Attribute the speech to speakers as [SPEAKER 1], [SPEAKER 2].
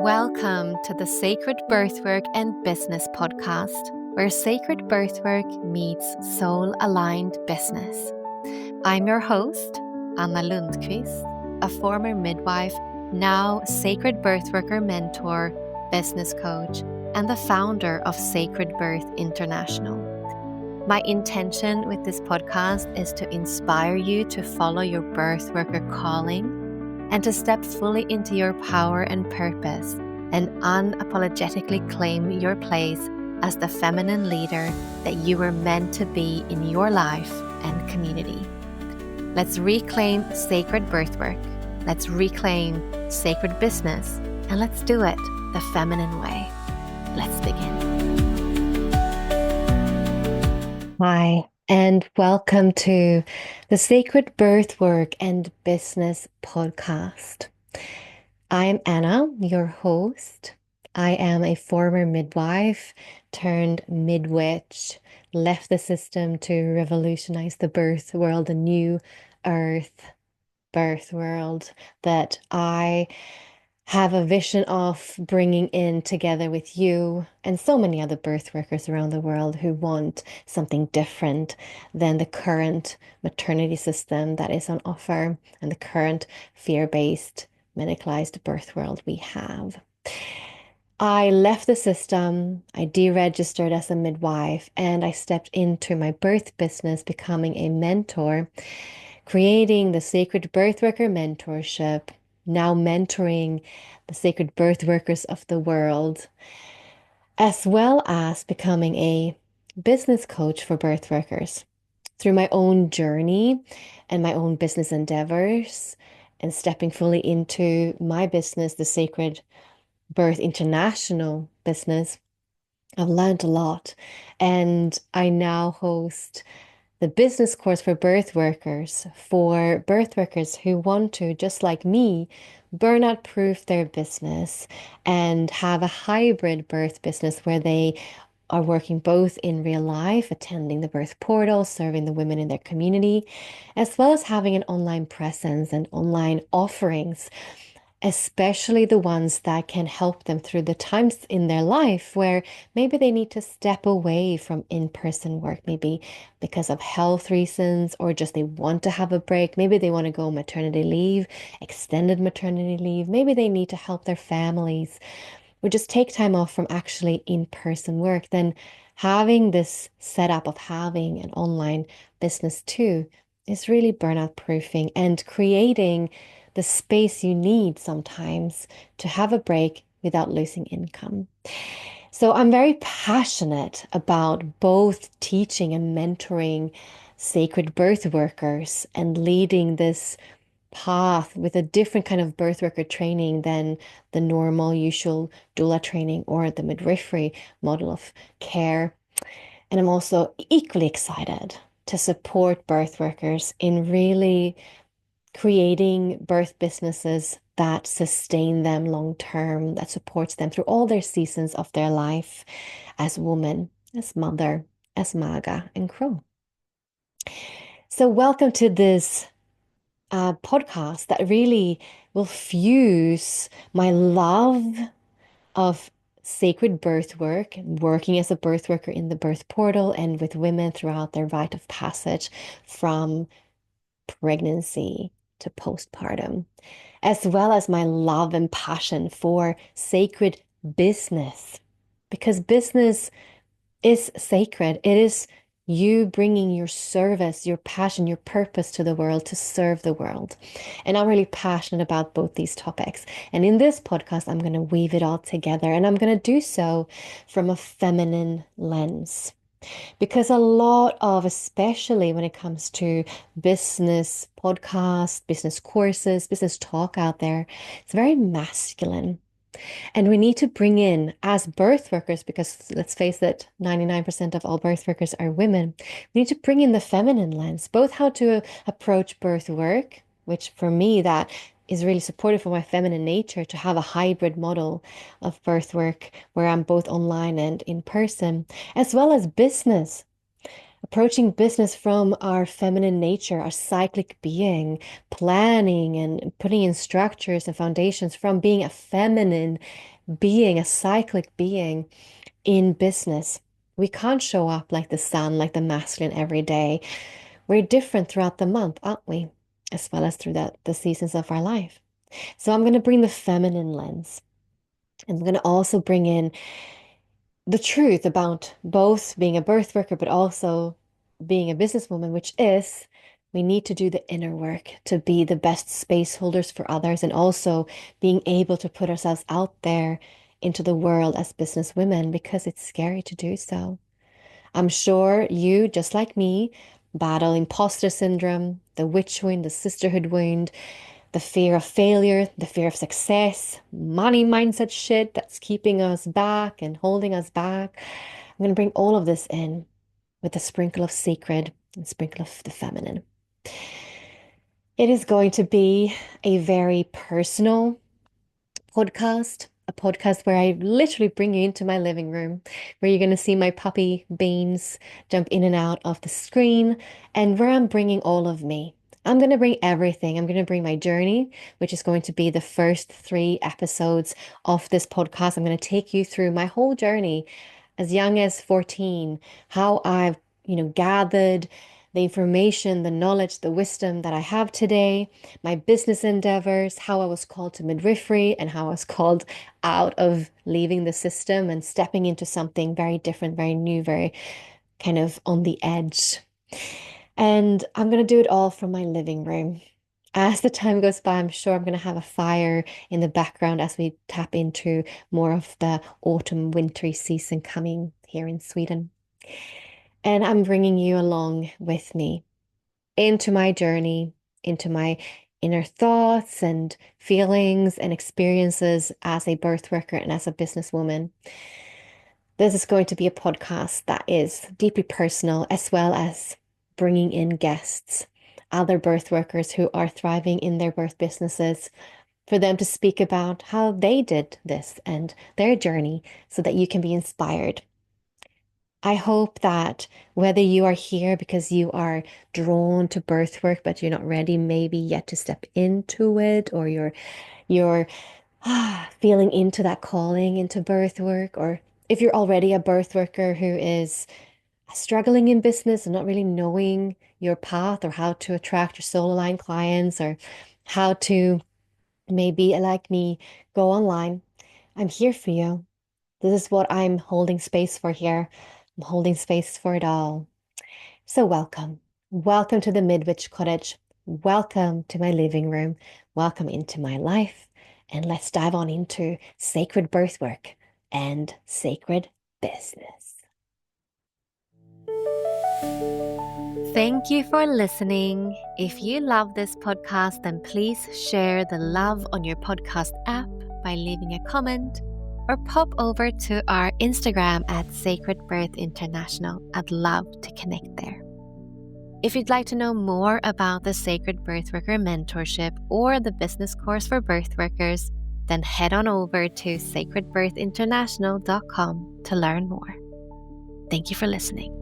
[SPEAKER 1] Welcome to the Sacred Birthwork and Business podcast, where sacred birthwork meets soul-aligned business. I'm your host, Anna Lundqvist, a former midwife, now sacred birthworker mentor, business coach, and the founder of Sacred Birth International. My intention with this podcast is to inspire you to follow your birthworker calling and to step fully into your power and purpose and unapologetically claim your place as the feminine leader that you were meant to be in your life and community. Let's reclaim sacred birthwork, let's reclaim sacred business, and let's do it the feminine way. Let's begin. Hi, and welcome to the Sacred Birthwork and Business podcast. I am Anna, your host. I am a former midwife turned midwitch, left the system to revolutionize the birth world, a new earth birth world that I have a vision of bringing in together with you and so many other birth workers around the world who want something different than the current maternity system that is on offer and the current fear-based medicalized birth world we have. I left the system, I deregistered as a midwife, and I stepped into my birth business, becoming a mentor, creating the Sacred Birthworker Mentorship, now mentoring the sacred birth workers of the world, as well as becoming a business coach for birth workers. Through my own journey and my own business endeavors and stepping fully into my business, the Sacred Birth International business, I've learned a lot. And I now host the business course for birth workers who want to, just like me, burnout proof their business and have a hybrid birth business where they are working both in real life, attending the birth portal, serving the women in their community, as well as having an online presence and online offerings, especially the ones that can help them through the times in their life where maybe they need to step away from in-person work, maybe because of health reasons, or just they want to have a break. Maybe they want to go maternity leave, extended maternity leave. Maybe they need to help their families or just take time off from actually in-person work. Then having this setup of having an online business too is really burnout proofing and creating the space you need sometimes to have a break without losing income. So I'm very passionate about both teaching and mentoring sacred birth workers and leading this path with a different kind of birth worker training than the normal, usual doula training or the midwifery model of care. And I'm also equally excited to support birth workers in really creating birth businesses that sustain them long term, that supports them through all their seasons of their life as woman, as mother, as Maga and Crow. So welcome to this podcast that really will fuse my love of sacred birth work, working as a birth worker in the birth portal and with women throughout their rite of passage from pregnancy to postpartum, as well as my love and passion for sacred business, because business is sacred. It is you bringing your service, your passion, your purpose to the world to serve the world. And I'm really passionate about both these topics. And in this podcast, I'm going to weave it all together, and I'm going to do so from a feminine lens. Because a lot of, especially when it comes to business podcasts, business courses, business talk out there, it's very masculine. And we need to bring in, as birth workers, because let's face it, 99% of all birth workers are women, we need to bring in the feminine lens, both how to approach birth work, which for me, that is really supportive for my feminine nature, to have a hybrid model of birth work where I'm both online and in person, as well as business. Approaching business from our feminine nature, our cyclic being, planning and putting in structures and foundations from being a feminine being, a cyclic being in business. We can't show up like the sun, like the masculine every day. We're different throughout the month, aren't we? As well as through the seasons of our life. So I'm going to bring the feminine lens. And I'm going to also bring in the truth about both being a birth worker, but also being a businesswoman, which is we need to do the inner work to be the best space holders for others and also being able to put ourselves out there into the world as business women because it's scary to do so. I'm sure you, just like me, battle imposter syndrome, the witch wound, the sisterhood wound, the fear of failure, the fear of success, money mindset shit that's keeping us back and holding us back. I'm going to bring all of this in with a sprinkle of sacred and sprinkle of the feminine. It is going to be a very personal podcast, a podcast where I literally bring you into my living room, where you're going to see my puppy Beans jump in and out of the screen, and where I'm bringing all of me. I'm going to bring everything. I'm going to bring my journey, which is going to be the first 3 episodes of this podcast. I'm going to take you through my whole journey as young as 14, how I've, gathered the information, the knowledge, the wisdom that I have today, my business endeavors, how I was called to midwifery, and how I was called out of leaving the system and stepping into something very different, very new, very kind of on the edge. And I'm going to do it all from my living room. As the time goes by, I'm sure I'm going to have a fire in the background as we tap into more of the autumn, wintry season coming here in Sweden. And I'm bringing you along with me into my journey, into my inner thoughts and feelings and experiences as a birth worker and as a businesswoman. This is going to be a podcast that is deeply personal, as well as bringing in guests, other birth workers who are thriving in their birth businesses, for them to speak about how they did this and their journey so that you can be inspired. I hope that whether you are here because you are drawn to birth work, but you're not ready maybe yet to step into it, or you're feeling into that calling into birth work, or if you're already a birth worker who is struggling in business and not really knowing your path or how to attract your soul aligned clients or how to maybe, like me, go online, I'm here for you. This is what I'm holding space for here. I'm holding space for it all. So welcome. Welcome to the Midwitch Cottage. Welcome to my living room. Welcome into my life. And let's dive on into sacred birth work and sacred business. Thank you for listening. If you love this podcast, then please share the love on your podcast app by leaving a comment or pop over to our Instagram at Sacred Birth International. I'd love to connect there. If you'd like to know more about the Sacred Birth Worker Mentorship or the business course for birth workers, then head on over to sacredbirthinternational.com to learn more. Thank you for listening.